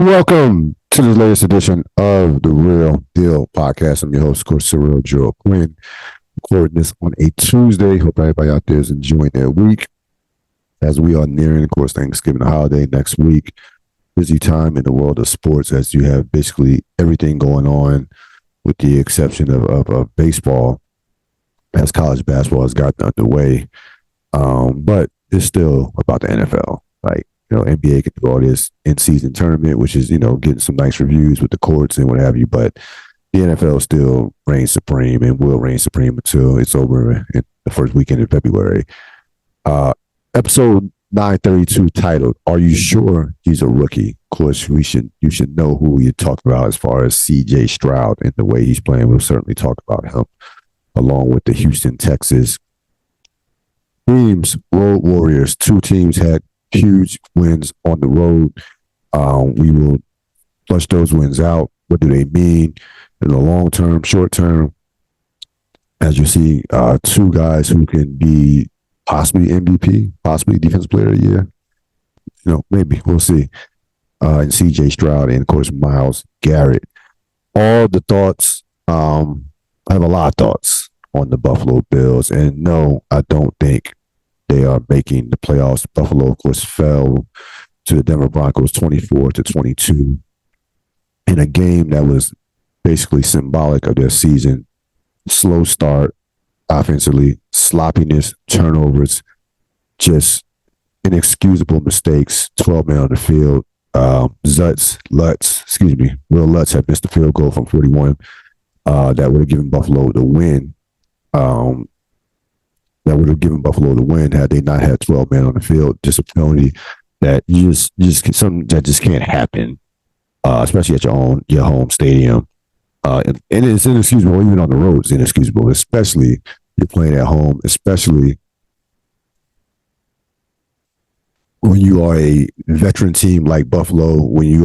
Welcome to the latest edition of the Real Deal Podcast. I'm your host, of course, Cyril Joe Quinn. Recording this on a Tuesday. Hope everybody out there is enjoying their week as we are nearing, of course, Thanksgiving holiday next week. Busy time in the world of sports as you have basically everything going on with the exception of baseball as college basketball has gotten underway. But it's still about the NFL. NBA can do all this in-season tournament, which is, getting some nice reviews with the courts and what have you. But the NFL still reigns supreme and will reign supreme until it's over in the first weekend in February. Episode 932 titled, Are You Sure He's a Rookie? Of course, you should know who we talk about as far as C.J. Stroud and the way he's playing. We'll certainly talk about him along with the Houston, Texas teams, Road Warriors. Two teams had huge wins on the road. We will flush those wins out. What do they mean in the long term, short term? As you see, two guys who can be possibly MVP, possibly Defensive Player of the Year. Maybe we'll see. And C.J. Stroud and, of course, Myles Garrett. All the thoughts. I have a lot of thoughts on the Buffalo Bills, and no, I don't think they are making the playoffs. Buffalo, of course, fell to the Denver Broncos 24-22 in a game that was basically symbolic of their season. Slow start offensively, sloppiness, turnovers, just inexcusable mistakes, 12 men on the field. Will Lutz had missed the field goal from 41. That would have given Buffalo the win. That would have given Buffalo the win had they not had 12 men on the field. Just a penalty that something that just can't happen, especially at your home stadium. And it's inexcusable even on the road. It's inexcusable, especially you're playing at home, especially when you are a veteran team like Buffalo. When you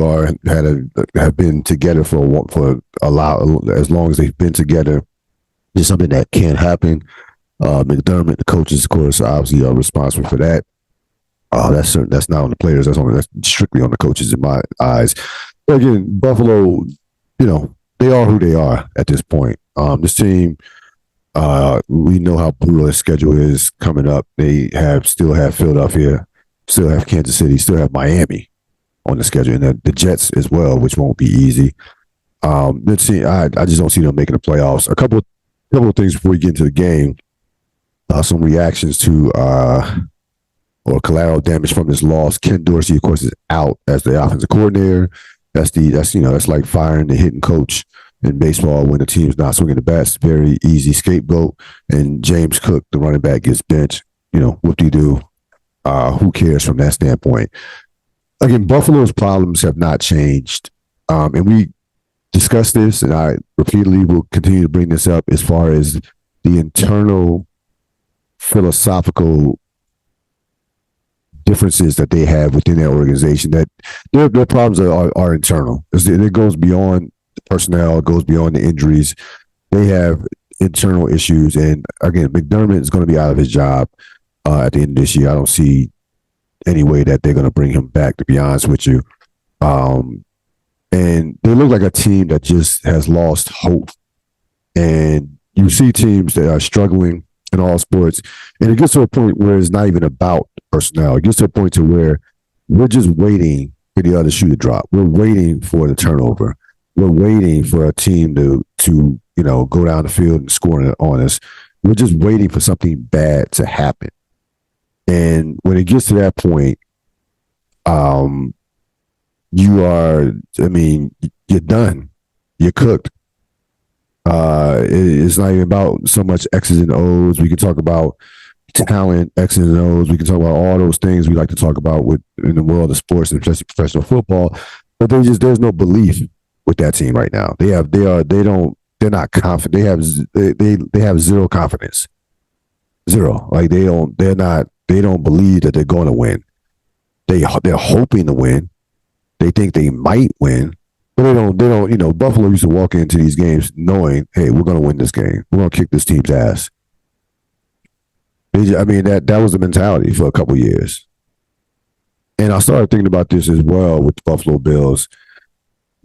have been together for as long as they've been together, it's something that can't happen. McDermott, the coaches, of course, obviously are responsible for that. That's not on the players. That's strictly on the coaches in my eyes. But again, Buffalo, they are who they are at this point. This team, we know how brutal their schedule is coming up. They still have Philadelphia, still have Kansas City, still have Miami on the schedule, and the Jets as well, which won't be easy. Let's see. I just don't see them making the playoffs. A couple of things before we get into the game. Some reactions to or collateral damage from this loss. Ken Dorsey, of course, is out as the offensive coordinator. That's like firing the hitting coach in baseball when the team's not swinging the bats. Very easy scapegoat. And James Cook, the running back, gets benched. Whoop-de-doo. Who cares from that standpoint? Again, Buffalo's problems have not changed. And we discussed this, and I repeatedly will continue to bring this up as far as the internal philosophical differences that they have within their organization, that their problems are internal. It goes beyond the personnel, it goes beyond the injuries. They have internal issues. And again, McDermott is going to be out of his job at the end of this year. I don't see any way that they're going to bring him back, to be honest with you. And they look like a team that just has lost hope. And you see teams that are struggling in all sports, and it gets to a point where it's not even about personnel. It gets to a point to where we're just waiting for the other shoe to drop. We're waiting for the turnover. We're waiting for a team to go down the field and score on us. We're just waiting for something bad to happen. And when it gets to that point, you're done. You're cooked. It's not even about so much X's and O's. We can talk about talent, X's and O's. We can talk about all those things we like to talk about in the world of sports and especially professional football. But there's no belief with that team right now. They're not confident. They have zero confidence. Zero. Like they don't believe that they're going to win. They're hoping to win. They think they might win. But they don't, Buffalo used to walk into these games knowing, hey, we're going to win this game. We're going to kick this team's ass. That was the mentality for a couple years. And I started thinking about this as well with the Buffalo Bills.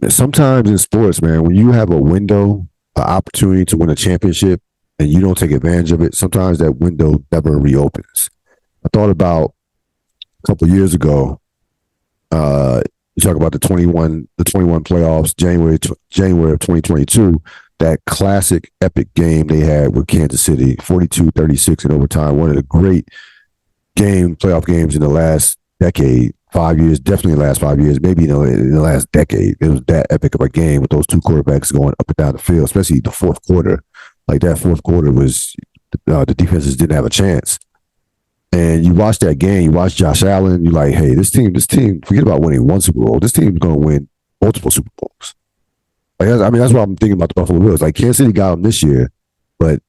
sometimes in sports, man, when you have a window, an opportunity to win a championship, and you don't take advantage of it, sometimes that window never reopens. I thought about a couple of years ago. You talk about the 21 playoffs, January of 2022. That classic epic game they had with Kansas City, 42-36 in overtime. One of the great playoff games in the last decade, 5 years, definitely the last 5 years, maybe in the last decade. It was that epic of a game with those two quarterbacks going up and down the field, especially the fourth quarter. Like that fourth quarter was the defenses didn't have a chance. And you watch that game, you watch Josh Allen, you're like, hey, this team, forget about winning one Super Bowl. This team's going to win multiple Super Bowls. Like, I mean, that's what I'm thinking about the Buffalo Bills. Like, Kansas City got them this year, but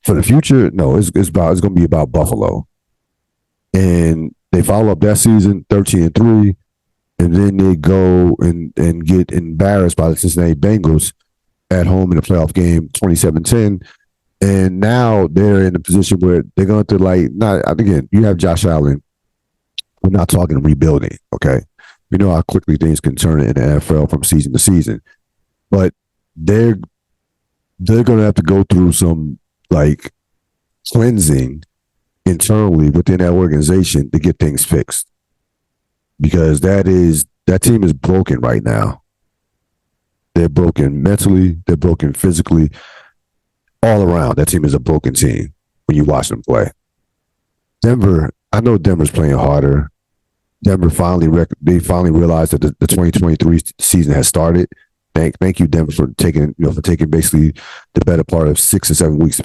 for the future, no, it's going to be about Buffalo. And they follow up that season 13-3, and then they go and get embarrassed by the Cincinnati Bengals at home in a playoff game, 27-10. And now they're in a position where they're going to not again. You have Josh Allen. We're not talking rebuilding, okay? We know how quickly things can turn in the NFL from season to season, but they're going to have to go through some cleansing internally within that organization to get things fixed, because that team is broken right now. They're broken mentally. They're broken physically. All around, that team is a broken team when you watch them play. Denver, I know Denver's playing harder. Denver finally realized that the 2023 season has started. Thank you, Denver, for taking basically the better part of 6 or 7 weeks to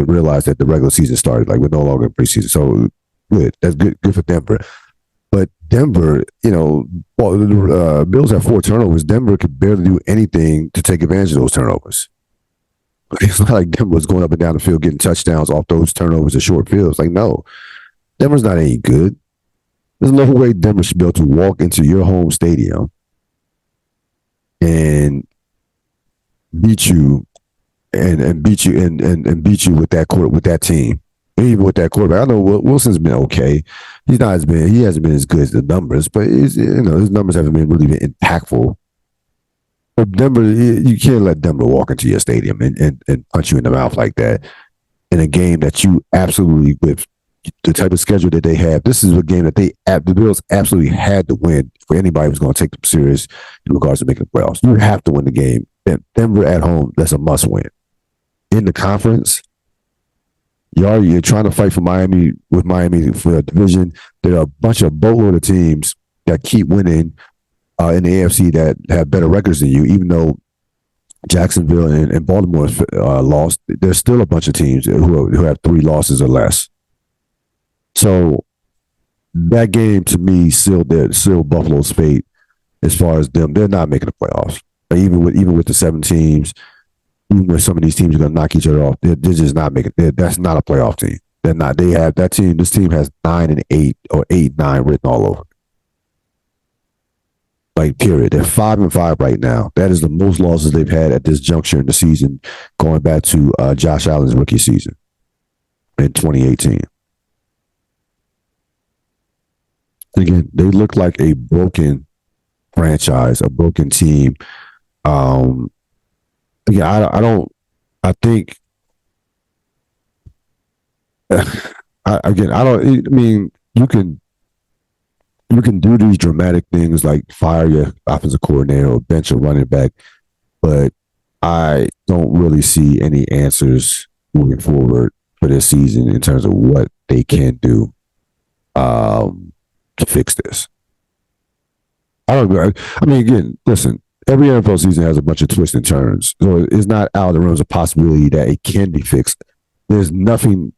realize that the regular season started. Like, we're no longer in preseason, so good. That's good for Denver. But Denver, the Bills have 4 turnovers. Denver could barely do anything to take advantage of those turnovers. It's not like Denver was going up and down the field getting touchdowns off those turnovers of short fields. Like, no, Denver's not any good. There's no way Denver should be able to walk into your home stadium and beat you and beat you and beat you with that team. Even with that quarterback, I know Wilson's been okay. He hasn't been as good as the numbers, but his numbers haven't really been impactful. But Denver, you can't let Denver walk into your stadium and punch you in the mouth like that in a game that you absolutely, with the type of schedule that they have. This is a game that the Bills absolutely had to win for anybody who's going to take them serious in regards to making the playoffs. You have to win the game. Denver at home, that's a must win. In the conference, you're trying to fight for Miami for a division. There are a bunch of boatload of teams that keep winning in the AFC that have better records than you, even though Jacksonville and Baltimore lost. There's still a bunch of teams who have 3 losses or less. So that game to me sealed Buffalo's fate as far as them. They're not making the playoffs. Even with the 7 teams, even if some of these teams are going to knock each other off, they're just not making it. That's not a playoff team. They're not. They have that team. This team has 9-8 or 8-9 written all over. Like, period. They're 5-5 right now. That is the most losses they've had at this juncture in the season, going back to Josh Allen's rookie season in 2018. Again, they look like a broken franchise, a broken team. Again, I think. You can do these dramatic things like fire your offensive coordinator or bench a running back, but I don't really see any answers moving forward for this season in terms of what they can do to fix this. Again, listen, every NFL season has a bunch of twists and turns. So it's not out of the realms of possibility that it can be fixed. There's nothing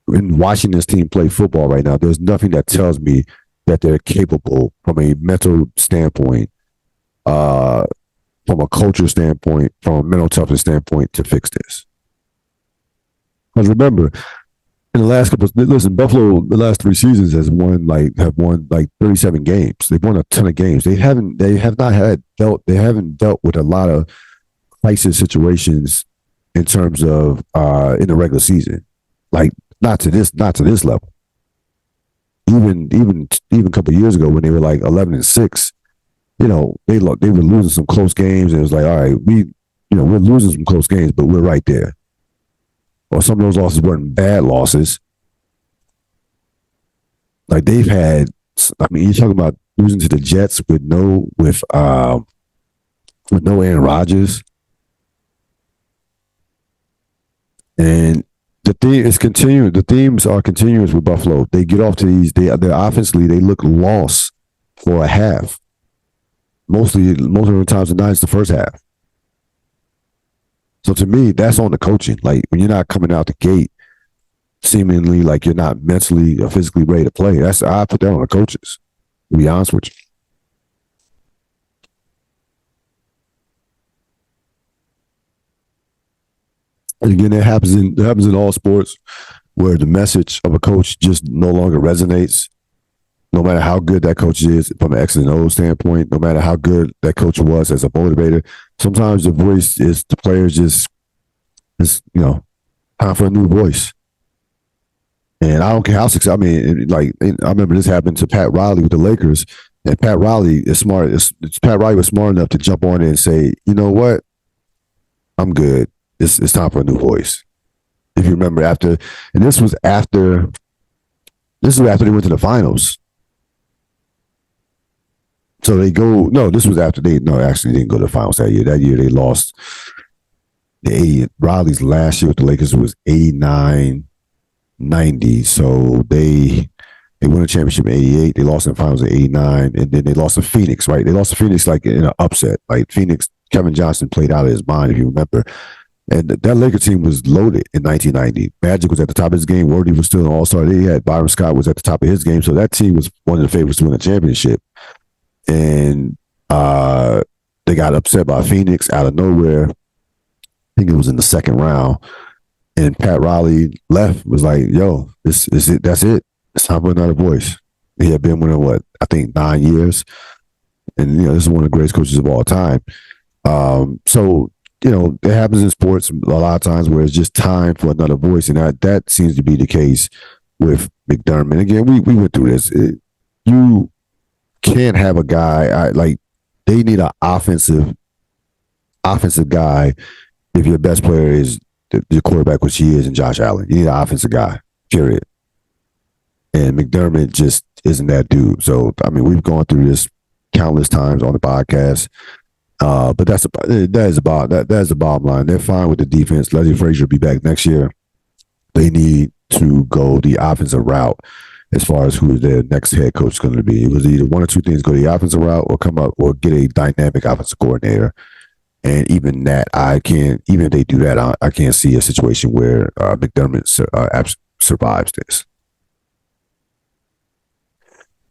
in watching this team play football right now. There's nothing that tells me that they're capable from a mental standpoint, from a culture standpoint, from a mental toughness standpoint to fix this. Because remember, in the last Buffalo, the last 3 seasons have won 37 games. They've won a ton of games. They haven't dealt with a lot of crisis situations in terms of in the regular season. Like, not to this level. Even a couple of years ago when they were like 11-6, they were losing some close games, and it was like, all right, we're losing some close games, but we're right there. Or some of those losses weren't bad losses. Like they've had, I mean, you're talking about losing to the Jets with no Aaron Rodgers, and the theme is continuing. The themes are continuous with Buffalo. They get off to these. They offensively they look lost for a half. Most of the times, the Niners the first half. So to me, that's on the coaching. Like when you're not coming out the gate, seemingly like you're not mentally or physically ready to play. I put that on the coaches. To be honest with you. And again, that happens in all sports where the message of a coach just no longer resonates. No matter how good that coach is from an X and O standpoint, no matter how good that coach was as a motivator, sometimes the voice is the players just time for a new voice. And I don't care how successful. I mean, I remember this happened to Pat Riley with the Lakers, and Pat Riley is smart. Pat Riley was smart enough to jump on it and say, you know what, I'm good. It's time for a new voice. If you remember this was after they went to the finals. So they go. No, this was after actually didn't go to the finals that year. That year they lost. Riley's last year with the Lakers was 89-90. So they won a championship in 88. They lost in the finals in 89, and then they lost to Phoenix. Right? They lost to Phoenix like in an upset. Like Phoenix, Kevin Johnson played out of his mind, if you remember. And that Lakers team was loaded in 1990. Magic was at the top of his game. Worthy was still an all-star. They had Byron Scott was at the top of his game. So that team was one of the favorites to win the championship. And they got upset by Phoenix out of nowhere. I think it was in the second round. And Pat Riley was like, yo, this is it. That's it. It's time for another voice. He had been winning, I think 9 years. And, this is one of the greatest coaches of all time. So, it happens in sports a lot of times where it's just time for another voice. And that seems to be the case with McDermott. Again, we went through this. You can't have a guy they need an offensive guy if your best player is the quarterback, which he is, and Josh Allen. You need an offensive guy, period. And McDermott just isn't that dude. So, I mean, we've gone through this countless times on the podcast. But that is the bottom line. They're fine with the defense. Leslie Frazier will be back next year. They need to go the offensive route as far as who their next head coach is going to be. It was either one or two things: go the offensive route, or come up or get a dynamic offensive coordinator. And even that, even if they do that, I can't see a situation where McDermott survives this.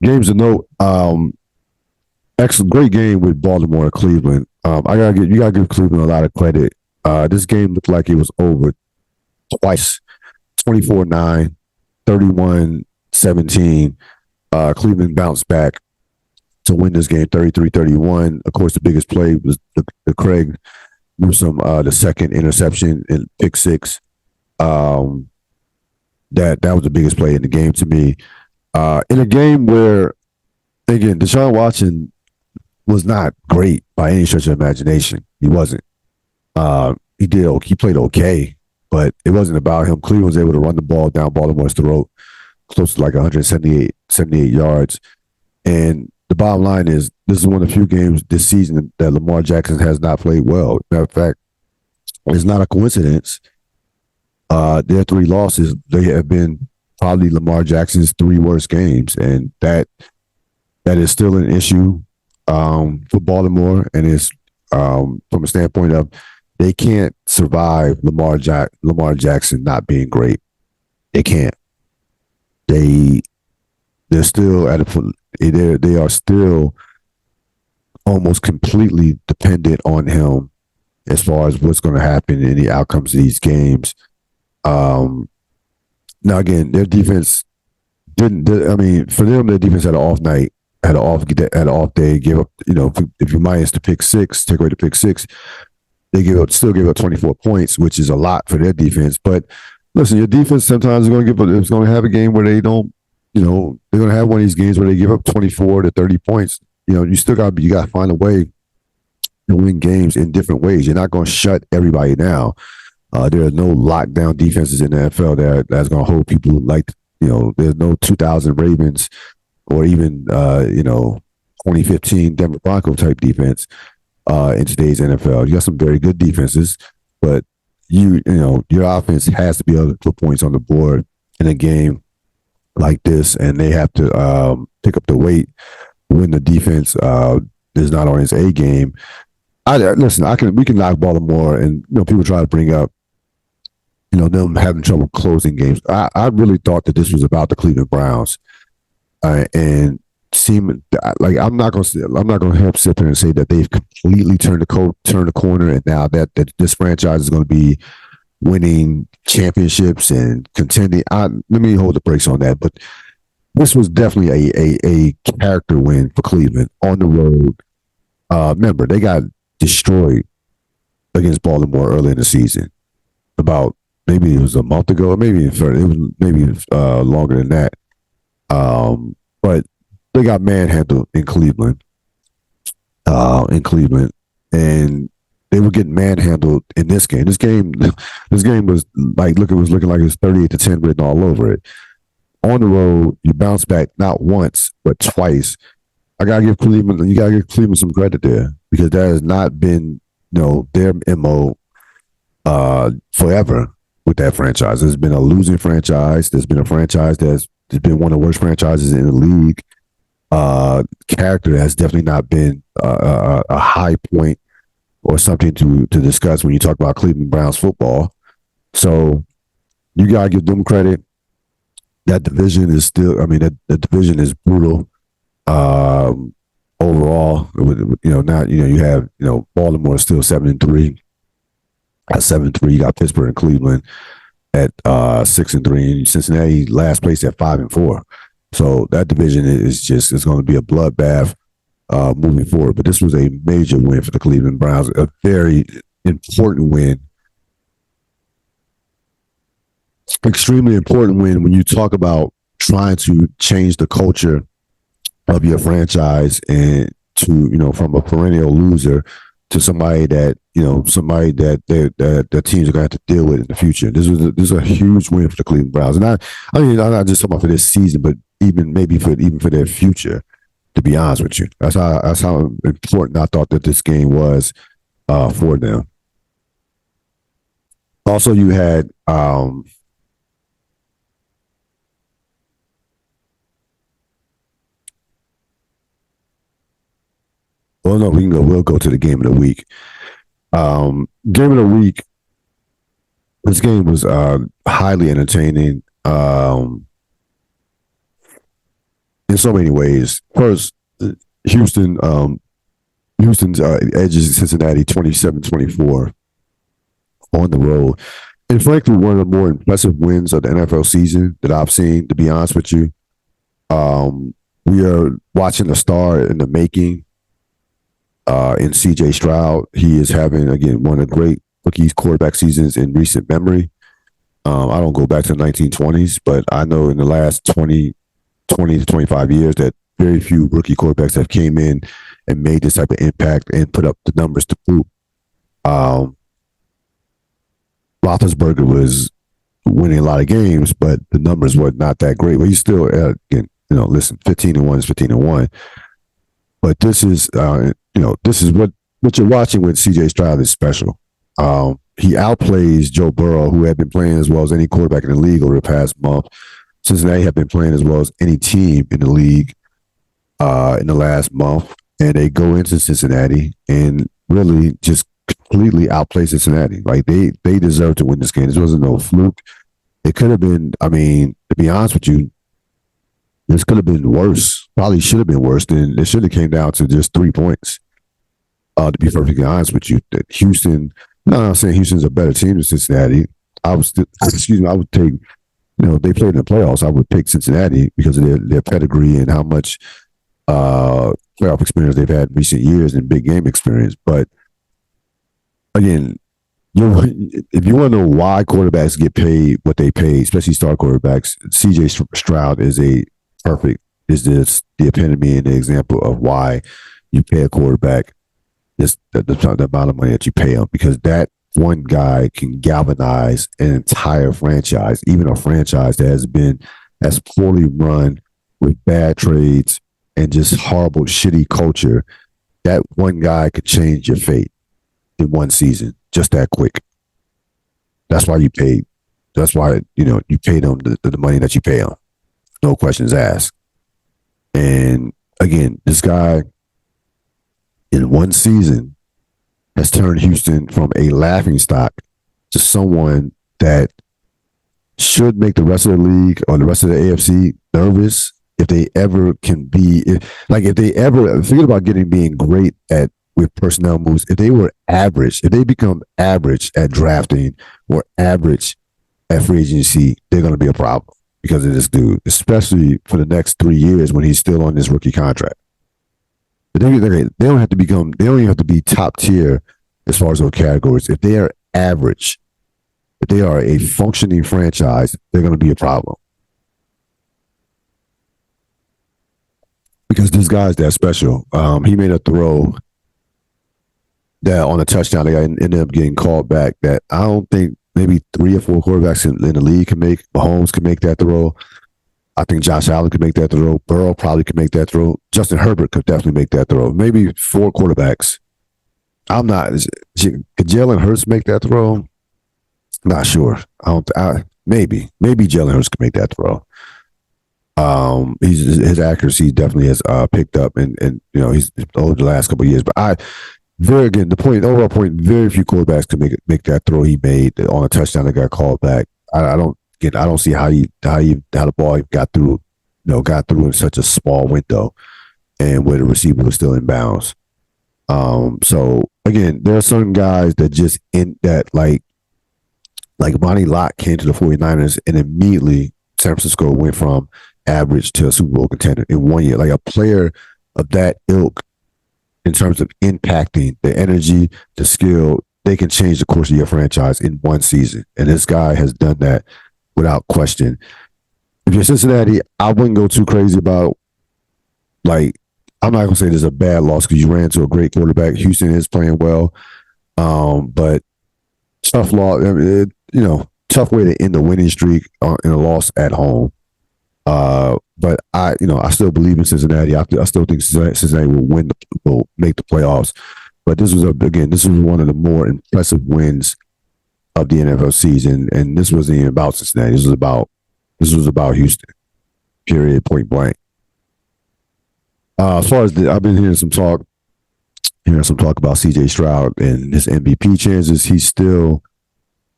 Games to note. Excellent, great game with Baltimore and Cleveland. You gotta give Cleveland a lot of credit. This game looked like it was over twice, 24-9, 31-17. Cleveland bounced back to win this game 33-31. Of course, the biggest play was the Craig Newsome, the second interception in pick six. That was the biggest play in the game to me. In a game where, again, Deshaun Watson was not great by any stretch of imagination. He wasn't. He played okay, but it wasn't about him. Cleveland was able to run the ball down Baltimore's throat, close to like 78 yards. And the bottom line is, this is one of the few games this season that Lamar Jackson has not played well. Matter of fact, it's not a coincidence. Their 3 losses, they have been probably Lamar Jackson's 3 worst games, and that is still an issue for Baltimore, and it's from a standpoint of they can't survive Lamar Jackson not being great. They can't. They're still they are still almost completely dependent on him as far as what's going to happen in the outcomes of these games. Now again, their defense didn't. I mean, for them, their defense had an off night. Had an off day, give up, if you minus the pick six, take away the pick six, they still gave up 24 points, which is a lot for their defense. But listen, your defense sometimes is going to have a game where they don't, they're going to have one of these games where they give up 24 to 30 points. you still you got to find a way to win games in different ways. You're not going to shut everybody down. There are no lockdown defenses in the NFL that's going to hold people like, there's no 2000 Ravens or even, 2015 Denver Bronco type defense in today's NFL. You got some very good defenses, but your offense has to be able to put points on the board in a game like this, and they have to pick up the weight when the defense is not on its A game. We can knock Baltimore, and people try to bring up them having trouble closing games. I really thought that this was about the Cleveland Browns, and seem like I'm not going to help sit there and say that they've completely turned the corner, and now that this franchise is going to be winning championships and contending. Let me hold the brakes on that, but this was definitely a character win for Cleveland on the road. Remember, they got destroyed against Baltimore early in the season. About maybe it was a month ago, or maybe it was longer than that. But they got manhandled in Cleveland. And they were getting manhandled in this game. This game was like it was looking like it was 38-10 written all over it. On the road, you bounce back not once but twice. You gotta give Cleveland some credit there, because that has not been their MO forever with that franchise. There's been a losing franchise. There's been a franchise that's been one of the worst franchises in the league. Character has definitely not been a high point or something to discuss when you talk about Cleveland Browns football. So you gotta give them credit. That division is still, that division is brutal. Overall, now you have Baltimore still 7-3. At 7-3, you got Pittsburgh and Cleveland at 6-3, and Cincinnati last place at 5-4. So that division is going to be a bloodbath moving forward. But this was a major win for the Cleveland Browns, a very important win, extremely important win when you talk about trying to change the culture of your franchise and to from a perennial loser to somebody that their teams are going to have to deal with in the future. This is a huge win for the Cleveland Browns, and I'm not just talking about for this season, but even for their future. To be honest with you, that's how important I thought that this game was for them. Also, you had well, no, we'll go to the game of the week. Game of the week. This game was highly entertaining in so many ways. First, Houston's edges Cincinnati 27-24 on the road. And frankly, one of the more impressive wins of the NFL season that I've seen, to be honest with you. We are watching a star in the making in C.J. Stroud. He is having, again, one of the great rookie quarterback seasons in recent memory. I don't go back to the 1920s, but I know in the last 20 to 25 years that very few rookie quarterbacks have came in and made this type of impact and put up the numbers to boot. Roethlisberger was winning a lot of games, but the numbers were not that great. But he's still, again, listen, 15-1 is 15-1. But this is what you're watching with C.J. Stroud is special. He outplays Joe Burrow, who had been playing as well as any quarterback in the league over the past month. Cincinnati have been playing as well as any team in the league in the last month. And they go into Cincinnati and really just completely outplay Cincinnati. Like they deserve to win this game. This wasn't no fluke. It could have been, to be honest with you, this could have been worse. Probably should have been worse. Then it should have came down to just 3 points. To be perfectly honest with you, that Houston. No, I'm not saying Houston's a better team than Cincinnati. I would take. They played in the playoffs. I would pick Cincinnati because of their pedigree and how much playoff experience they've had in recent years and big game experience. But again, if you want to know why quarterbacks get paid what they pay, especially star quarterbacks, C.J. Stroud is a perfect is this the epitome and the example of why you pay a quarterback the amount of money that you pay him, because that one guy can galvanize an entire franchise, even a franchise that has been as poorly run with bad trades and just horrible, shitty culture. That one guy could change your fate in one season, just that quick. That's why you paid. That's why you pay them the money that you pay them. No questions asked. And again, this guy in one season has turned Houston from a laughingstock to someone that should make the rest of the league or the rest of the AFC nervous if they ever can be if they ever forget about being great at with personnel moves. If they were average, if they become average at drafting or average at free agency, they're going to be a problem because of this dude, especially for the next 3 years when he's still on this rookie contract. They don't have to become. They don't even have to be top tier as far as those categories. If they are average, if they are a functioning franchise, they're going to be a problem. Because this guy's that special. He made a throw that on a touchdown, they ended up getting called back. That I don't think maybe 3 or 4 quarterbacks in the league can make. Mahomes can make that throw. I think Josh Allen could make that throw. Burrow probably could make that throw. Justin Herbert could definitely make that throw. Maybe 4 quarterbacks. I'm not. Could Jalen Hurts make that throw? Not sure. Maybe Jalen Hurts could make that throw. His accuracy definitely has picked up, and he's over the last couple of years. But overall point, very few quarterbacks could make that throw he made on a touchdown that got called back. I don't see how the ball got through in such a small window, and where the receiver was still in bounds. So again, there are certain guys that just in that like Ronnie Lott came to the 49ers and immediately San Francisco went from average to a Super Bowl contender in 1 year. Like a player of that ilk in terms of impacting the energy, the skill, they can change the course of your franchise in one season. And this guy has done that without question. If you're Cincinnati, I wouldn't go too crazy about, I'm not going to say there's a bad loss because you ran into a great quarterback. Houston is playing well. But tough loss, tough way to end the winning streak in a loss at home. But I still believe in Cincinnati. I still think Cincinnati will make the playoffs. But this was one of the more impressive wins of the NFL season, and this wasn't even about Cincinnati. This was about Houston. Period. Point blank. As far as I've been hearing some talk about C.J. Stroud and his MVP chances. He's still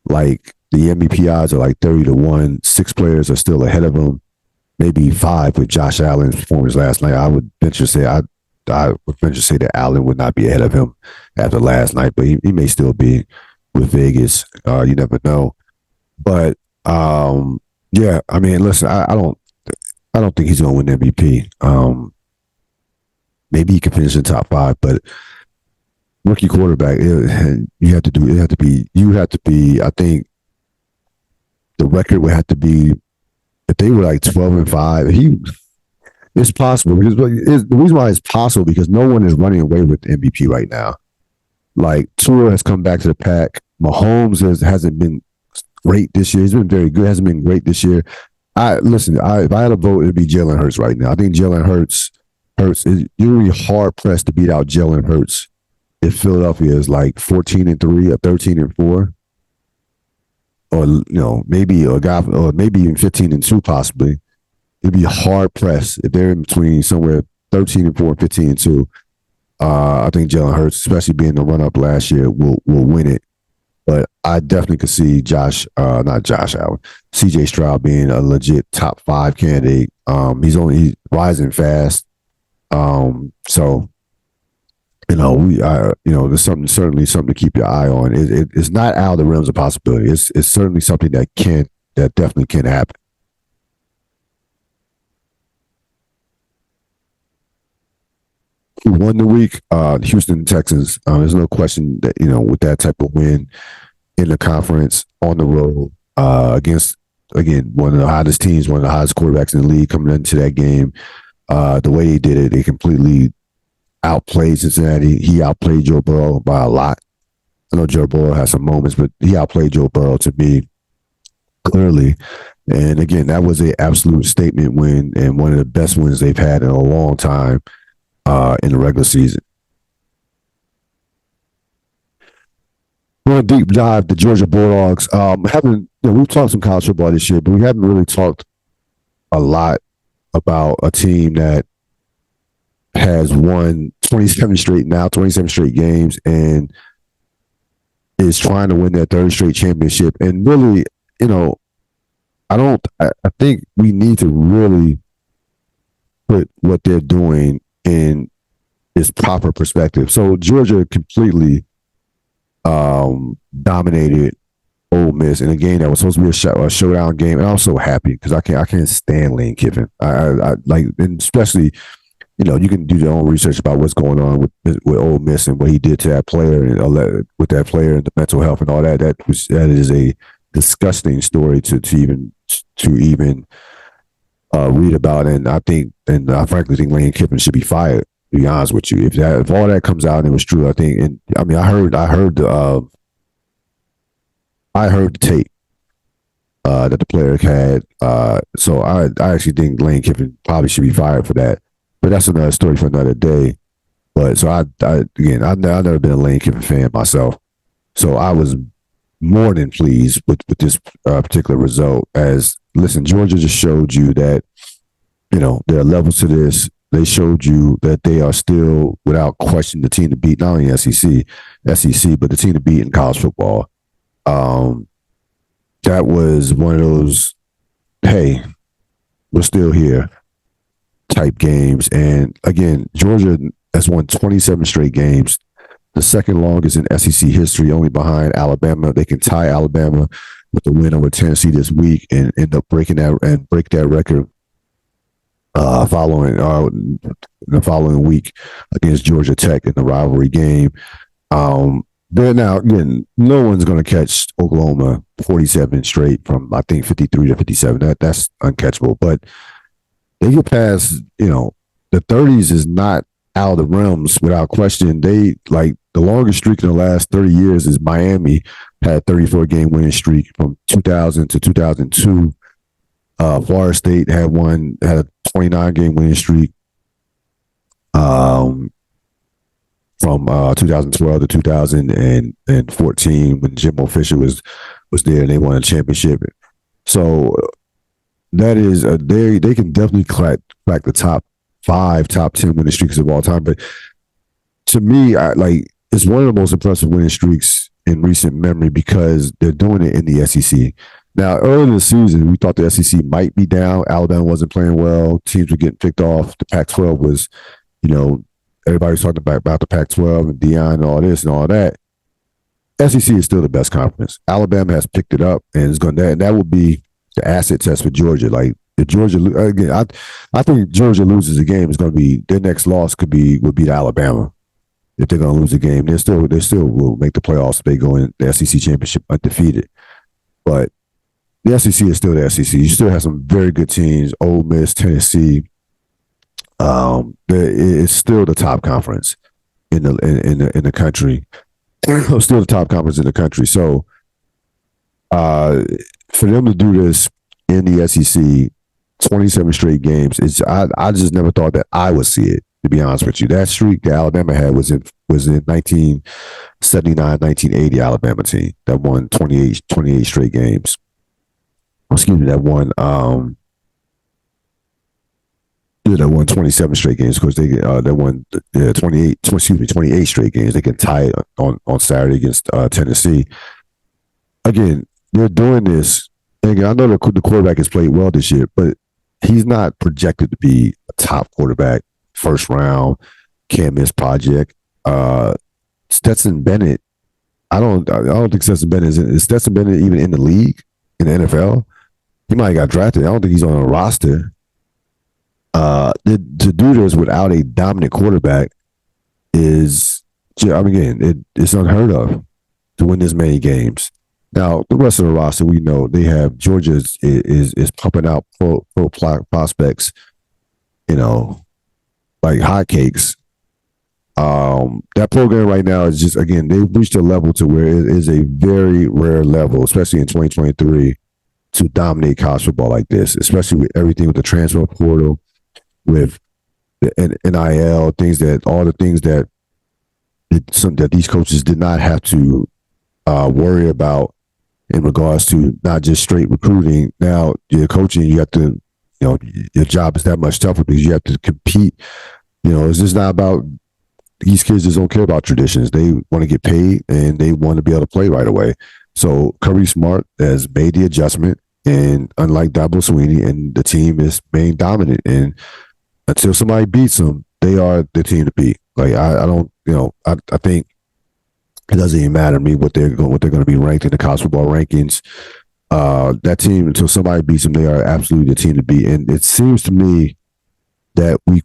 the MVP odds are 30-1. 6 players are still ahead of him. Maybe 5 with Josh Allen's performance last night. I would venture to say that Allen would not be ahead of him after last night, but he may still be with Vegas. You never know. But yeah, I mean, listen, I don't think he's going to win MVP. Maybe he can finish in top 5, but rookie quarterback, you have to be. I think the record would have to be. If they were 12-5, it's possible because the reason why it's possible because no one is running away with the MVP right now. Tua has come back to the pack. Mahomes hasn't been great this year. He's been very good. Hasn't been great this year. If I had a vote, it'd be Jalen Hurts right now. I think Jalen Hurts is you're hard pressed to beat out Jalen Hurts if Philadelphia is 14-3 or 13-4. Or maybe a guy, or maybe even 15-2 possibly. It'd be hard pressed if they're in between somewhere 13-4 and 15-2. I think Jalen Hurts, especially being the run up last year, will win it. But I definitely could see not Josh Allen, C.J. Stroud being a legit top 5 candidate. He's rising fast. So. There's certainly something to keep your eye on. It's not out of the realms of possibility. It's certainly something that definitely can happen. Who won the week? Houston Texans. There's no question that with that type of win in the conference on the road against one of the hottest teams, one of the hottest quarterbacks in the league coming into that game. The way they did it, they completely outplayed Cincinnati. He outplayed Joe Burrow by a lot. I know Joe Burrow has some moments, but he outplayed Joe Burrow to me clearly. And again, that was an absolute statement win and one of the best wins they've had in a long time in the regular season. We're going to deep dive the Georgia Bulldogs. We've talked some college football this year, but we haven't really talked a lot about a team that has won 27 straight games, and is trying to win their third straight championship. And really, I think we need to really put what they're doing in its proper perspective. So Georgia completely dominated Ole Miss in a game that was supposed to be a showdown game, and I'm so happy because I can't stand Lane Kiffin. I like, and especially, you can do your own research about what's going on with Ole Miss and what he did to that player and with that player and the mental health and all that. That is a disgusting story to even read about. And I frankly think Lane Kiffin should be fired. To be honest with you, if all that comes out and it was true, I think. And I mean, I heard the tape that the player had. So I actually think Lane Kiffin probably should be fired for that. But that's another story for another day. But so I've never been a Lane Kiffin fan myself. So I was more than pleased with this particular result. Georgia just showed you that, there are levels to this. They showed you that they are still, without question, the team to beat, not only SEC, but the team to beat in college football. That was one of those, hey, we're still here type games. And again, Georgia has won 27 straight games, the second longest in SEC history, only behind Alabama. They can tie Alabama with the win over Tennessee this week and end up break that record the following week against Georgia Tech in the rivalry game. But now, again, no one's going to catch Oklahoma 47 straight from, I think, 53 to 57. That's uncatchable. But they get past, the 30s is not out of the realms without question. They, like, the longest streak in the last 30 years is Miami had a 34-game winning streak from 2000 to 2002. Florida State had a 29-game winning streak from 2012 to 2014 when Jimbo Fisher was there and they won a championship. So that is they can definitely crack the top 5, top 10 winning streaks of all time. But to me, it's one of the most impressive winning streaks in recent memory because they're doing it in the SEC. Now, early in the season, we thought the SEC might be down. Alabama wasn't playing well. Teams were getting picked off. The Pac-12 was, everybody was talking about the Pac-12 and Deion and all this and all that. SEC is still the best conference. Alabama has picked it up and is going to, and that will be the acid test for Georgia. Like, if Georgia, again, I think Georgia loses a game, it's going to be, their next loss would be to Alabama. If they're going to lose a game, they still will make the playoffs if they go in the SEC championship undefeated. But the SEC is still the SEC. You still have some very good teams, Ole Miss, Tennessee. It's still the top conference in the country. Still the top conference in the country. So for them to do this in the SEC, 27 straight games, I just never thought that I would see it, to be honest with you. That streak that Alabama had was in 1979, 1980 Alabama team that won 28 straight games. Excuse me, that won 27 straight games because they won 28 straight games. They can tie it on Saturday against Tennessee. Again, they're doing this. And again, I know the quarterback has played well this year, but he's not projected to be a top quarterback, first round, can't miss project. Stetson Bennett, I don't think Stetson Bennett is Stetson Bennett even in the league in the NFL? He might have got drafted. I don't think he's on a roster. To do this without a dominant quarterback is, it's unheard of to win this many games. Now, the rest of the roster, we know they have Georgia is pumping out pro prospects you know, like hotcakes. That program right now is just, again, they've reached a level to where it is a very rare level, especially in 2023, to dominate college football like this, especially with everything with the transfer portal, with the NIL things, that all the things that that these coaches did not have to worry about in regards to not just straight recruiting. Now you're coaching, you have to, your job is that much tougher because you have to compete. It's just not about, these kids just don't care about traditions. They want to get paid and they want to be able to play right away. So Kirby Smart has made the adjustment, and unlike Dabo Swinney, and the team is being dominant. And until somebody beats them, they are the team to beat. Like I don't, I think it doesn't even matter to me what they're going to be ranked in the college football rankings. That team, until somebody beats them, they are absolutely the team to beat. And it seems to me that we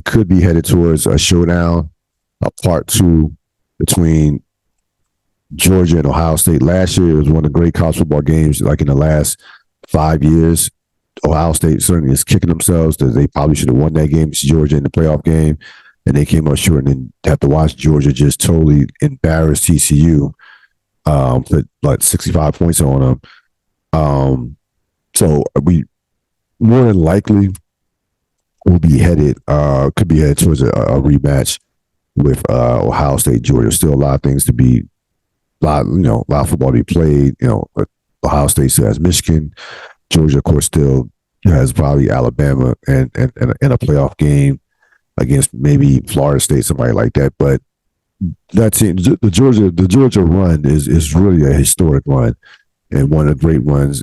could be headed towards a showdown, a part two between Georgia and Ohio State. Last year, it was one of the great college football games, like in the last 5 years. Ohio State certainly is kicking themselves that they probably should have won that game against Georgia in the playoff game, and they came up short, and then have to watch Georgia just totally embarrass TCU, put like 65 points on them. So we more than likely will be headed, could be headed towards a rematch with Ohio State, Georgia. Still a lot of things to be, a lot of football to be played. Ohio State still has Michigan. Georgia, of course, still has probably Alabama and a playoff game against maybe Florida State, somebody like that. But that team, the Georgia run is really a historic run, and one of the great runs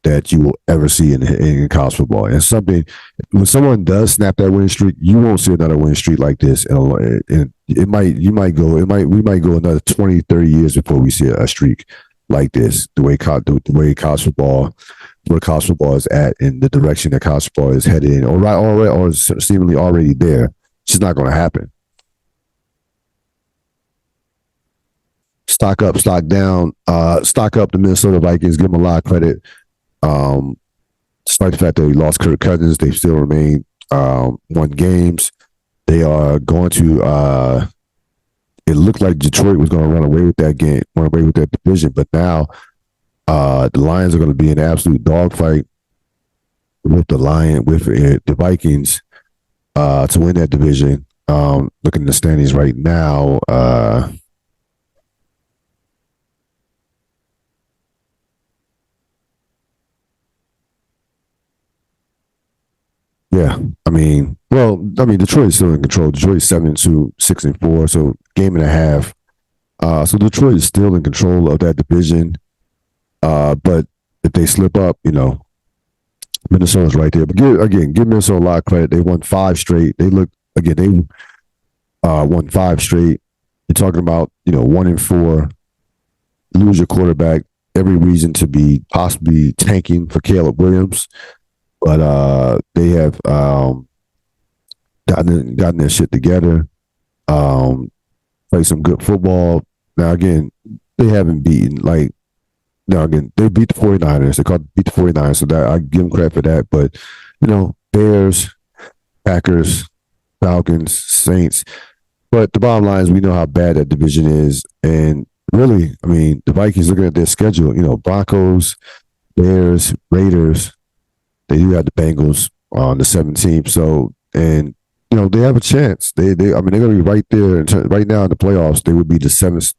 that you will ever see in college football. And something, when someone does snap that winning streak, you won't see another winning streak like this. And we might go another 20, 30 years before we see a streak like this. The way college football, where college football is at, in the direction that college football is headed in, or seemingly already there. It's just not going to happen. Stock up, stock down. Stock up the Minnesota Vikings. Give them a lot of credit. Despite the fact that we lost Kirk Cousins, they still remain won games. They are going to. It looked like Detroit was going to run away with that game, run away with that division, but now the Lions are going to be in an absolute dogfight with the Vikings to win that division. Looking at the standings right now. Yeah, Detroit is still in control. Detroit's 7-2, 6-4, so game and a half. So Detroit is still in control of that division. But if they slip up, Minnesota's right there. But give Minnesota a lot of credit. They won 5 straight. They won 5 straight. You're talking about 1-4, lose your quarterback. Every reason to be possibly tanking for Caleb Williams. But they have gotten their shit together, play some good football. Now, again, they haven't beaten, they beat the 49ers. They beat the 49ers, so that I give them credit for that. But, Bears, Packers, Falcons, Saints. But the bottom line is we know how bad that division is. And really, the Vikings, looking at their schedule, Broncos, Bears, Raiders, they do have the Bengals on the 17th. So, and they have a chance. They're going to be right there. Right now in the playoffs, they would be the seventh.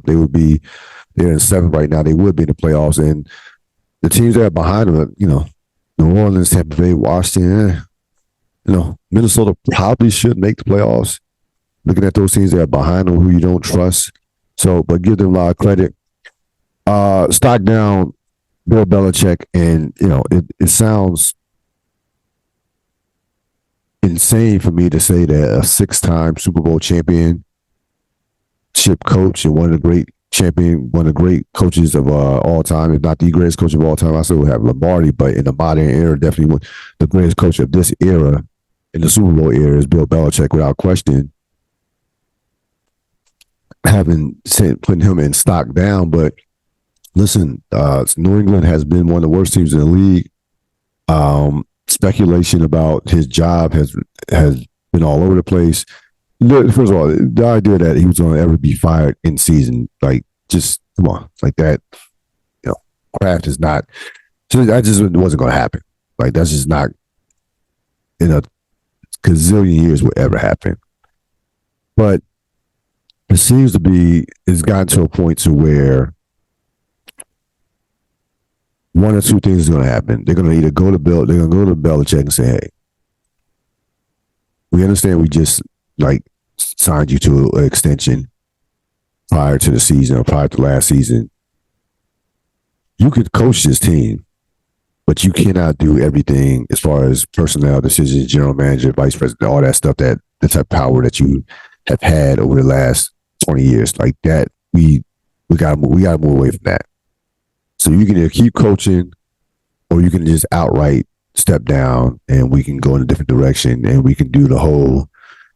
They would be there in 7th right now. They would be in the playoffs, and the teams that are behind them, New Orleans, Tampa Bay, Washington. Minnesota probably should make the playoffs. Looking at those teams that are behind them, who you don't trust. So, but give them a lot of credit. Stock down Bill Belichick, and it sounds insane for me to say that a 6-time Super Bowl championship coach and one of the great coaches of all time, if not the greatest coach of all time. I still would have Lombardi, but in the modern era, definitely the greatest coach of this era, in the Super Bowl era, is Bill Belichick, without question. Putting him in stock down, but listen, New England has been one of the worst teams in the league. speculation about his job has been all over the place. First of all, the idea that he was going to ever be fired in season, like, just come on, like that. You know, Kraft is not. That just wasn't going to happen. Like, that's just not in a gazillion years would ever happen. But it seems to be it's gotten to a point to where one or two things is going to happen. They're going to either go to Bill, they're going to go to Belichick and say, "Hey, we understand we just like signed you to an extension prior to the season or prior to last season. You could coach this team, but you cannot do everything as far as personnel decisions, general manager, vice president, all that stuff, that the type of power that you have had over the last 20 years. Like that, we got to move away from that. So you can either keep coaching or you can just outright step down and we can go in a different direction and we can do the whole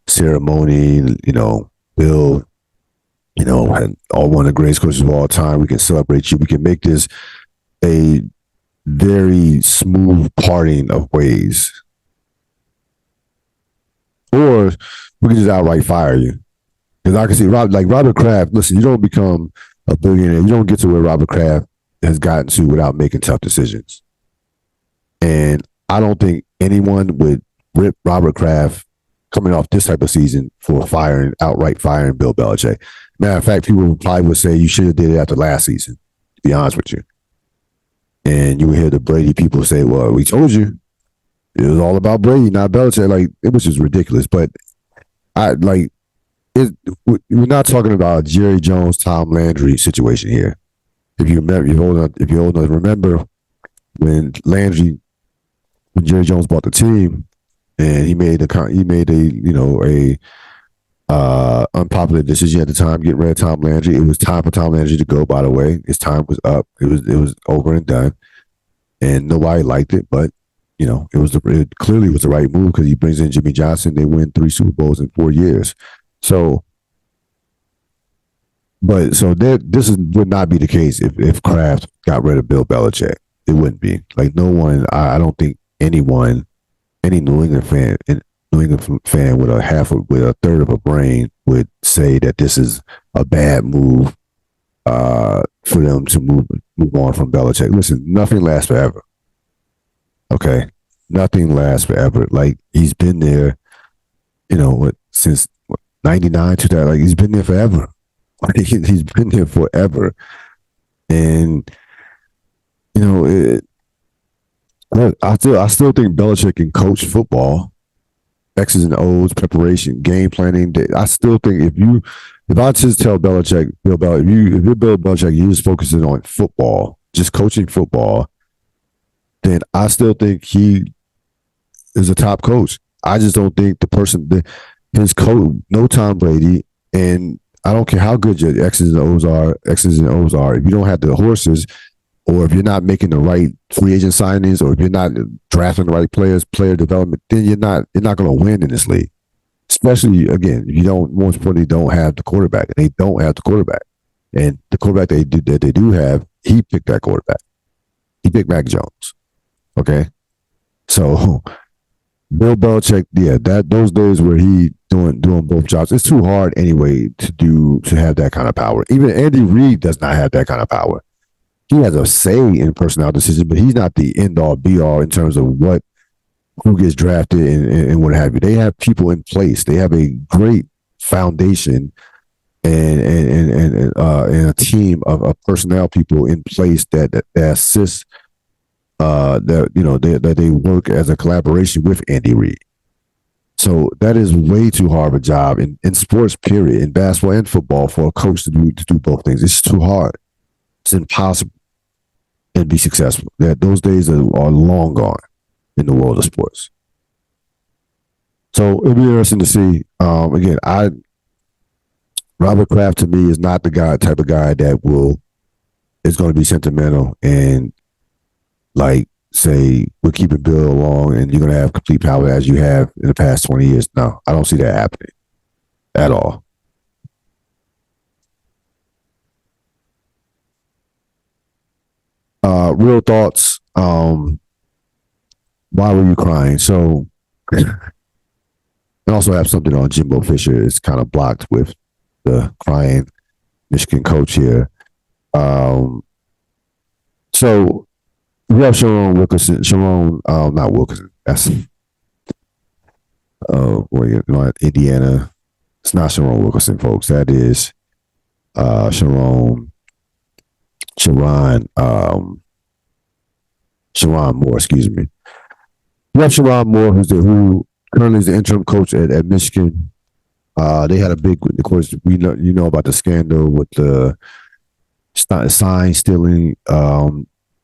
ceremony, Bill, all one of the greatest coaches of all time. We can celebrate you. We can make this a very smooth parting of ways. Or we can just outright fire you. Because I can see Robert Kraft, listen, you don't become a billionaire. You don't get to where Robert Kraft has gotten to without making tough decisions. And I don't think anyone would rip Robert Kraft coming off this type of season for outright firing Bill Belichick. Matter of fact, people probably would say you should have did it after last season, to be honest with you. And you would hear the Brady people say, "Well, we told you. It was all about Brady, not Belichick." Like, it was just ridiculous. But we're not talking about a Jerry Jones, Tom Landry situation here. If you remember, if you're old enough, remember when Jerry Jones bought the team, and he made a unpopular decision at the time, getting rid of Tom Landry. It was time for Tom Landry to go. By the way, his time was up. It was over and done, and nobody liked it. But it clearly was the right move because he brings in Jimmy Johnson. They win 3 Super Bowls in 4 years. This would not be the case if Kraft got rid of Bill Belichick. It wouldn't be. Like, no one. I don't think anyone, any New England fan with a third of a brain would say that this is a bad move for them to move on from Belichick. Listen, nothing lasts forever. Okay, nothing lasts forever. Like, he's been there, since '99 to that. Like, he's been there forever. Like, he's been there forever, and I still think Belichick can coach football. X's and O's, preparation, game planning. I still think if I just tell Belichick, Bill Belichick, if you're Bill Belichick, you're just focusing on football, just coaching football, then I still think he is a top coach. I just don't think his coach, no Tom Brady, and I don't care how good your X's and O's are. If you don't have the horses, or if you're not making the right free agent signings, or if you're not drafting the right players, player development, then you're not going to win in this league. Especially, again, if you most importantly don't have the quarterback. They don't have the quarterback. And the quarterback that they do have, he picked that quarterback. He picked Mac Jones. Okay? So Bill Belichick, those days where he doing both jobs, it's too hard anyway to have that kind of power. Even Andy Reid does not have that kind of power. He has a say in personnel decisions, but he's not the end all be all in terms of who gets drafted and what have you. They have people in place. They have a great foundation and a team of personnel people in place that assist. That they work as a collaboration with Andy Reid. So that is way too hard of a job in sports, period, in basketball and football, for a coach to do both things. It's too hard. It's impossible and be successful. Those days are long gone in the world of sports. So it'll be interesting to see. Again, Robert Kraft to me is not the type of guy that is going to be sentimental and like say we're keeping Bill along and you're going to have complete power as you have in the past 20 years. No, I don't see that happening at all. Real thoughts. why were you crying? So, I also have something on Jimbo Fisher. It's kind of blocked with the crying Michigan coach here. Um, so we have Sharon Wilkerson. Sharon, not Wilkerson. That's Indiana. It's not Sharon Wilkerson, folks. That is Sharon Sharon Moore. Excuse me. We have Sharon Moore, who currently is the interim coach at Michigan. They had a big, of course, we know about the scandal with the sign stealing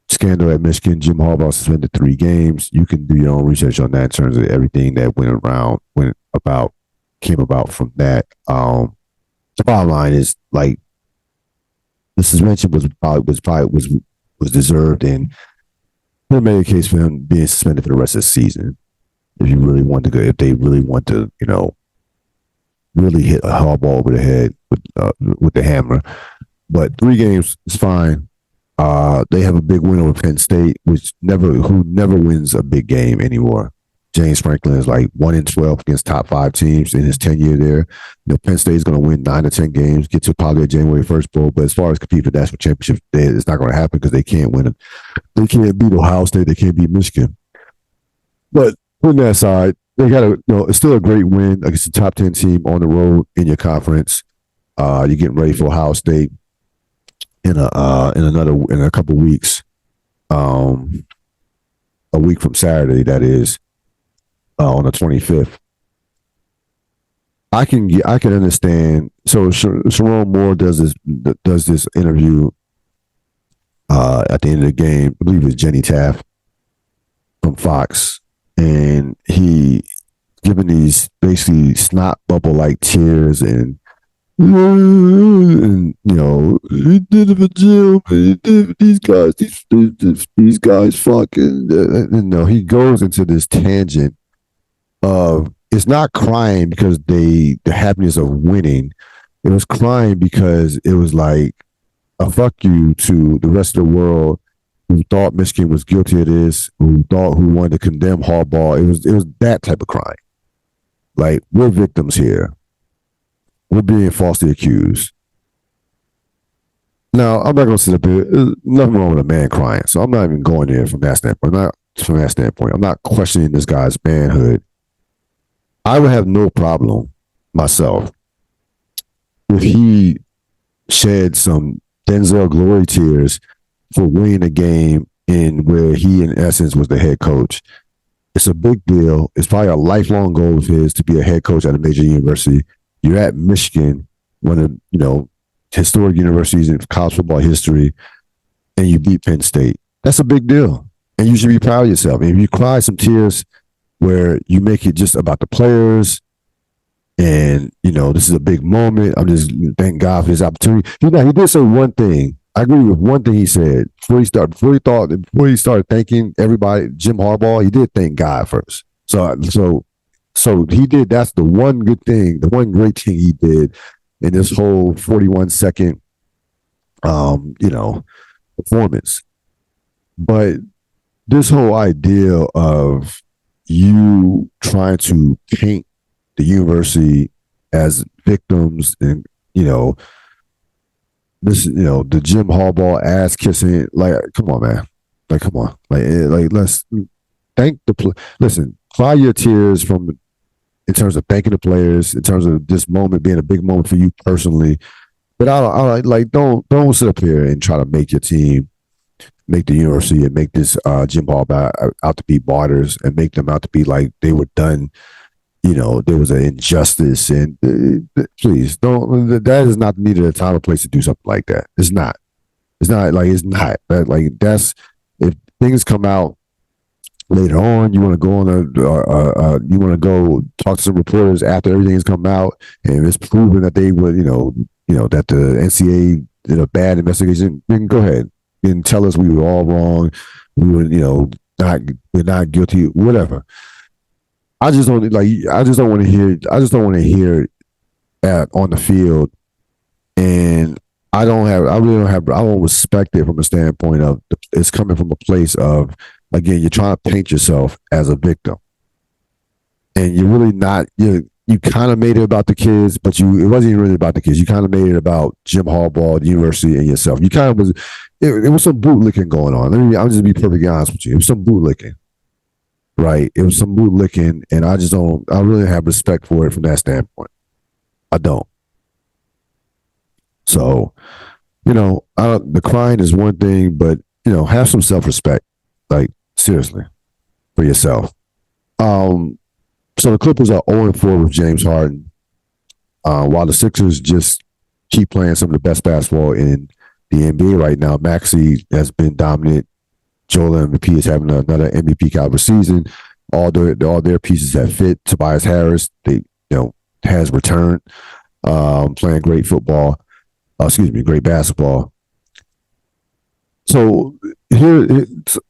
scandal at Michigan. Jim Harbaugh suspended 3 games. You can do your own research on that in terms of everything that came about from that. The bottom line is like the suspension was deserved, and there made a case for him being suspended for the rest of the season. If you really want to go, if they really want to, really hit a Harbaugh over the head with the hammer. But 3 games is fine. They have a big win over Penn State, who never wins a big game anymore. James Franklin is like 1-12 against top 5 teams in his tenure there. Penn State is going to win 9 to 10 games, get to probably a January 1st bowl. But as far as compete for national championship, it's not going to happen because they can't win it. They can't beat Ohio State. They can't beat Michigan. But on that side, they got it's still a great win against a top 10 team on the road in your conference. You're getting ready for Ohio State in a couple of weeks. A week from Saturday, that is, on the 25th. I can understand. So Sharon Moore does this interview at the end of the game. I believe it's Jenny Taft from Fox, and he giving these basically snot bubble like tears and he did it for Jim. He did these guys fucking. He goes into this tangent of it's not crying because the happiness of winning. It was crying because it was like a fuck you to the rest of the world who thought Michigan was guilty of this, who wanted to condemn Harbaugh. It was that type of crying. Like, we're victims here. We're being falsely accused. Now, I'm not going to sit up here. There's nothing wrong with a man crying. So I'm not even going there from that standpoint. I'm not questioning this guy's manhood. I would have no problem myself if he shed some Denzel glory tears for winning a game in where he, in essence, was the head coach. It's a big deal. It's probably a lifelong goal of his to be a head coach at a major university. You're at Michigan, one of historic universities in college football history, and you beat Penn State. That's a big deal, and you should be proud of yourself. And if you cry some tears where you make it just about the players, and this is a big moment. I'm just thank God for this opportunity. He did say one thing. I agree with one thing he said before he started thanking everybody. Jim Harbaugh, he did thank God first. So he did. That's the one good thing, the one great thing he did in this whole 41-second, performance. But this whole idea of you trying to paint the university as victims, and the Jim Harbaugh ass kissing, like, come on, man, like, come on, like let's thank listen, cry your tears in terms of thanking the players, in terms of this moment being a big moment for you personally. But don't sit up here and try to make your team, make the university, and make this Jim Harbaugh out to be martyrs, and make them out to be like they were done. There was an injustice, and please don't. That is not needed a time or place to do something like that. It's not. It's not. That's if things come out later on, you want to go on you want to go talk to some reporters after everything has come out, and it's proven that they would, that the NCAA did a bad investigation. Then go ahead and tell us we were all wrong. We were, we're not guilty. Whatever. I just don't want to hear it on the field, and I don't respect it from a standpoint of it's coming from a place of again, you're trying to paint yourself as a victim, and you're really not. You kind of made it about the kids, but it wasn't even really about the kids. You kind of made it about Jim Harbaugh, the university, and yourself. You kind of was. It was some bootlicking going on. I'll just be perfectly honest with you. It was some bootlicking, right? It was some bootlicking, and I just don't. I really have respect for it from that standpoint. I don't. So, the crying is one thing, but have some self-respect. Like, seriously, for yourself. So the Clippers are 0-4 with James Harden, while the Sixers just keep playing some of the best basketball in the NBA right now. Maxey has been dominant. Joel MVP is having another MVP caliber season. All their pieces have fit. Tobias Harris, has returned, playing great football. Great basketball. So here,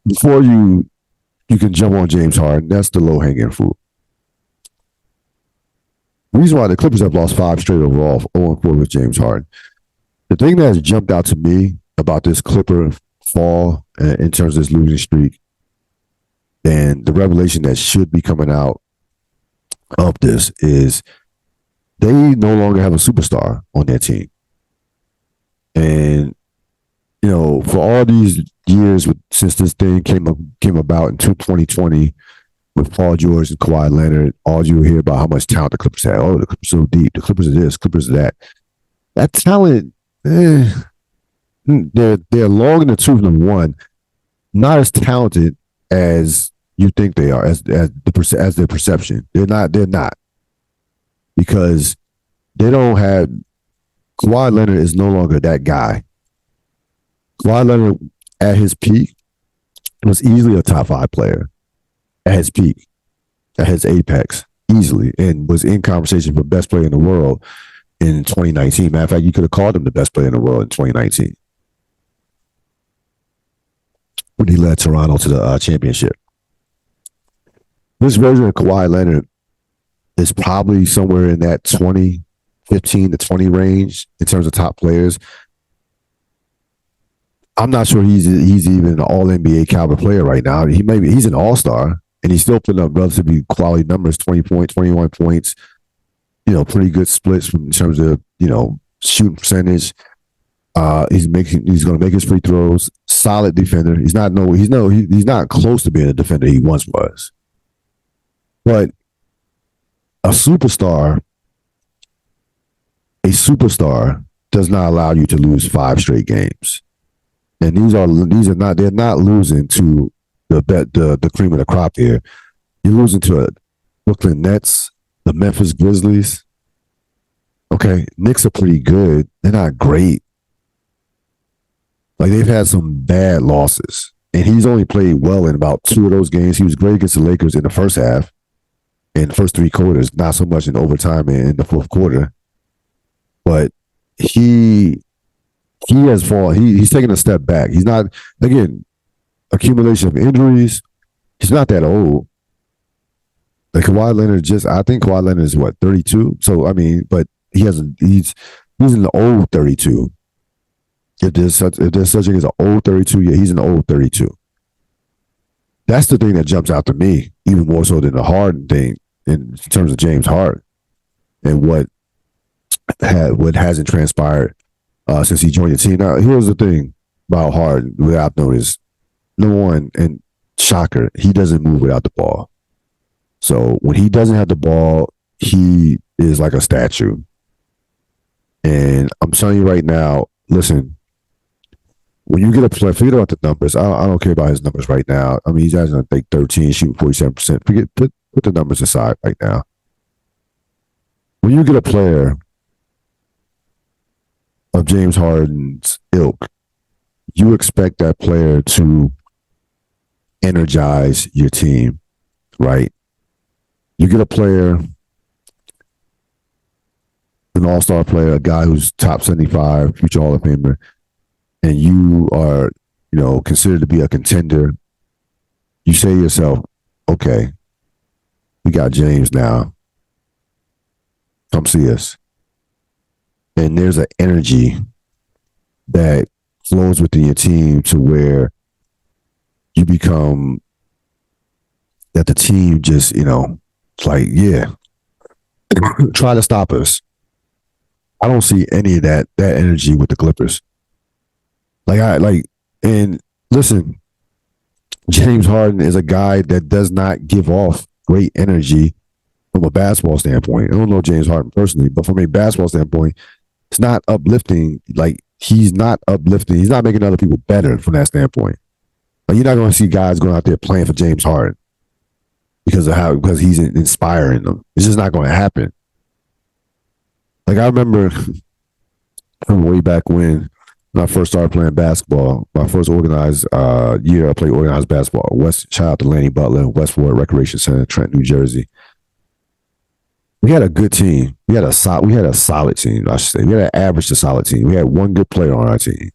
before you can jump on James Harden, that's the low hanging fruit. The reason why the Clippers have lost 5 straight overall, 0-4 with James Harden. The thing that has jumped out to me about this Clipper fall in terms of this losing streak, and the revelation that should be coming out of this is they no longer have a superstar on their team. And, for all these years since this thing came about in 2020 with Paul George and Kawhi Leonard, all you hear about how much talent the Clippers had. Oh, the Clippers are so deep. The Clippers are this, Clippers are that. That talent, they're long in the tooth, number one, not as talented as you think they are, as their perception. They're not. Because they don't have Kawhi Leonard is no longer that guy. Kawhi Leonard at his peak was easily a top 5 player. At his peak, at his apex, easily, and was in conversation for best player in the world in 2019. Matter of fact, you could have called him the best player in the world in 2019 when he led Toronto to the championship. This version of Kawhi Leonard is probably somewhere in that 15 to 20 range in terms of top players. I'm not sure he's even an all NBA caliber player right now. He's an all-star, and he's still putting up relatively quality numbers, 20 points, 21 points, pretty good splits in terms of, shooting percentage. He's going to make his free throws, solid defender. He's not close to being a defender he once was. But a superstar does not allow you to lose 5 straight games. And they're not losing to the cream of the crop here. You're losing to Brooklyn Nets, the Memphis Grizzlies. Okay, Knicks are pretty good. They're not great. Like, they've had some bad losses. And he's only played well in about 2 of those games. He was great against the Lakers in the first half, in the first 3 quarters, not so much in overtime and in the fourth quarter. But he has fallen. He's taken a step back. He's not, again, accumulation of injuries. He's not that old. Like, Kawhi Leonard I think Kawhi Leonard is 32? So, but he's in the old 32. If there's such thing as an old 32, yeah, he's an old 32. That's the thing that jumps out to me, even more so than the Harden thing in terms of James Harden and what hasn't transpired since he joined the team. Now, here's the thing about Harden, what I've noticed. Number one, and shocker, he doesn't move without the ball. So when he doesn't have the ball, he is like a statue. And I'm telling you right now, listen, when you get a play, forget about the numbers. I don't care about his numbers right now. He's averaging, I think, 13, shooting 47%. Put the numbers aside right now. When you get a player of James Harden's ilk, you expect that player to energize your team, right? You get a player, an all-star player, a guy who's top 75, future Hall of Famer, and you are, considered to be a contender. You say to yourself, okay, we got James now. Come see us. And there's an energy that flows within your team to where you become that the team just, it's like, yeah, try to stop us. I don't see any of that energy with the Clippers. And listen, James Harden is a guy that does not give off great energy from a basketball standpoint. I don't know James Harden personally, but from a basketball standpoint, it's not uplifting. Like, he's not uplifting. He's not making other people better from that standpoint. Like, you're not going to see guys going out there playing for James Harden because he's inspiring them. It's just not going to happen. Like, I remember from way back when I first started playing basketball, my first organized year I played organized basketball. Shout out to Lanny Butler, Westport Recreation Center, Trenton, New Jersey. We had a good team. We had a solid team, I should say. We had an average to solid team. We had one good player on our team.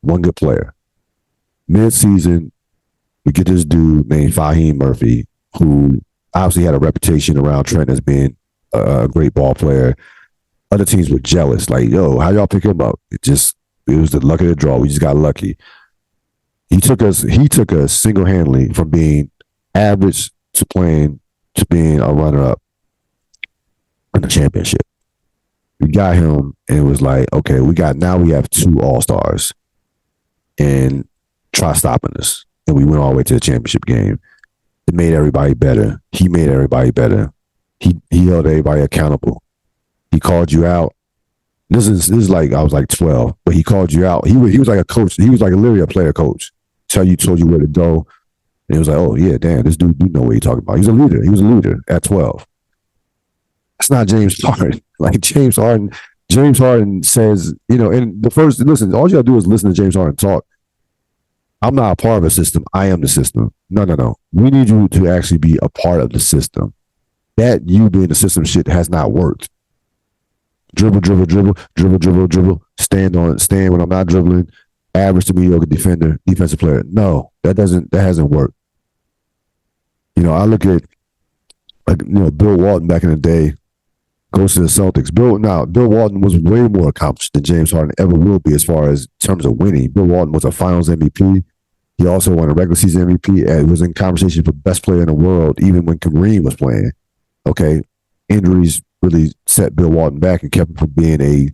One good player. Mid-season, we get this dude named Fahim Murphy, who obviously had a reputation around Trent as being a great ball player. Other teams were jealous. Like, yo, how y'all pick him up? It was the luck of the draw. We just got lucky. He took us single-handedly from being average to being a runner-up in the championship. We got him, and it was like, okay, we have 2 All-Stars, and try stopping us. And we went all the way to the championship game. It made everybody better. He made everybody better. He held everybody accountable. He called you out. This is like I was like 12, but he called you out. He was like a coach. He was like literally a player coach. Told you where to go. And it was like, oh yeah, damn, this dude, you know what he's talking about. He's a leader. He was a leader at 12. That's not James Harden. Like, James Harden says, and listen, all you gotta do is listen to James Harden talk. I'm not a part of a system. I am the system. No. We need you to actually be a part of the system. That you being the system shit has not worked. Dribble. Stand when I'm not dribbling. Average to mediocre defender, defensive player. No, that hasn't worked. I look at Bill Walton back in the day, goes to the Celtics. Bill Walton was way more accomplished than James Harden ever will be as far as terms of winning. Bill Walton was a Finals MVP. He also won a regular season MVP and was in conversation for best player in the world even when Kareem was playing. Okay, injuries really set Bill Walton back and kept him from being a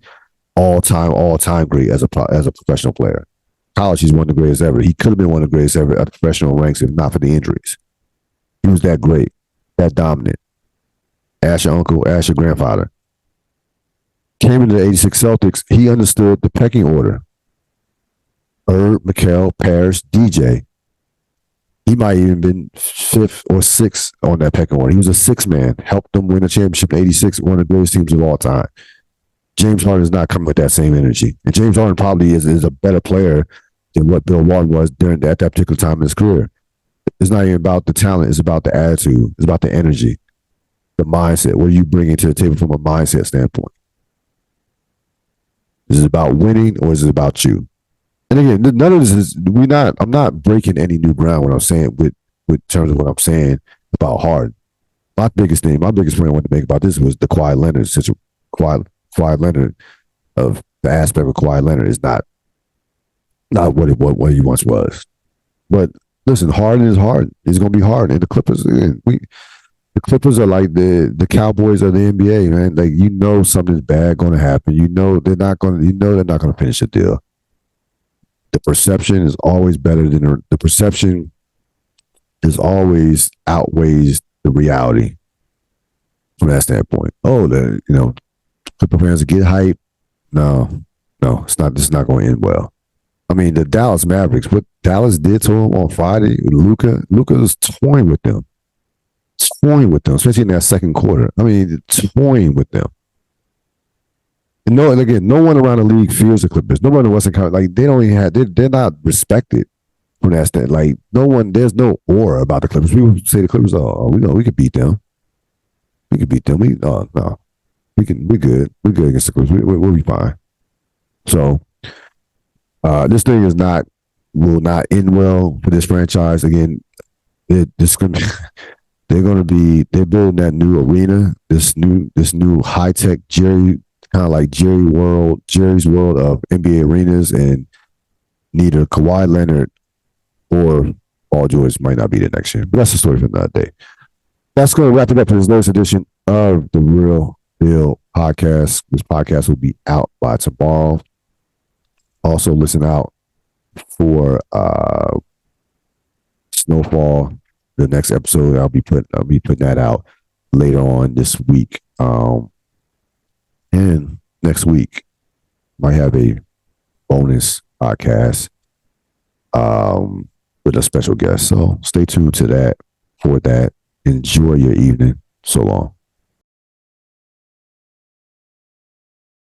all-time great as a professional player. College, he's one of the greatest ever. He could have been one of the greatest ever at professional ranks if not for the injuries. He was that great, that dominant. Ask your uncle, ask your grandfather. Came into the 86 Celtics, he understood the pecking order. Bird, Mikal, Parrish, DJ. He might even been 5th or 6th on that pecking order. He was a 6-man, helped them win a championship in 86, one of the greatest teams of all time. James Harden is not coming with that same energy. And James Harden probably is a better player than what Bill Walton was at that particular time in his career. It's not even about the talent. It's about the attitude. It's about the energy, the mindset. What are you bringing to the table from a mindset standpoint? Is it about winning or is it about you? And again, none of this is, I'm not breaking any new ground when I'm saying with terms of what I'm saying about Harden. My biggest point I wanted to make about this was the Kawhi Leonard situation. Kawhi Leonard, of the aspect of Kawhi Leonard, is not what he once was. But listen, Harden is Harden. It's going to be hard. And the Clippers, the Clippers are like the Cowboys of the NBA, man. Like, something's bad going to happen. They're not going to finish the deal. The perception is always better than the perception is always outweighs the reality from that standpoint. Clipper fans get hype. No, it's not. This is not going to end well. I mean, the Dallas Mavericks, what Dallas did to them on Friday, Luka was toying with them, especially in that second quarter. I mean, toying with them. And no one around the league fears the Clippers. No one in the Western Conference, like, they don't even have, they're not respected from that stand. Like, there's no aura about the Clippers. People say the Clippers, we could beat them. We could beat them. No. We're good. We're good against the Clippers. We'll be fine. So, this thing will not end well for this franchise. Again, they're building that new arena, this new high tech kind of like Jerry's world of NBA arenas, and neither Kawhi Leonard or Paul George might not be there next year. But that's the story for another day. That's going to wrap it up for this latest edition of the Real Deal Podcast. This podcast will be out by tomorrow. Also, listen out for Snowfall, the next episode. I'll be putting that out later on this week. And next week might have a bonus podcast with a special guest. So stay tuned to that for that. Enjoy your evening. So long.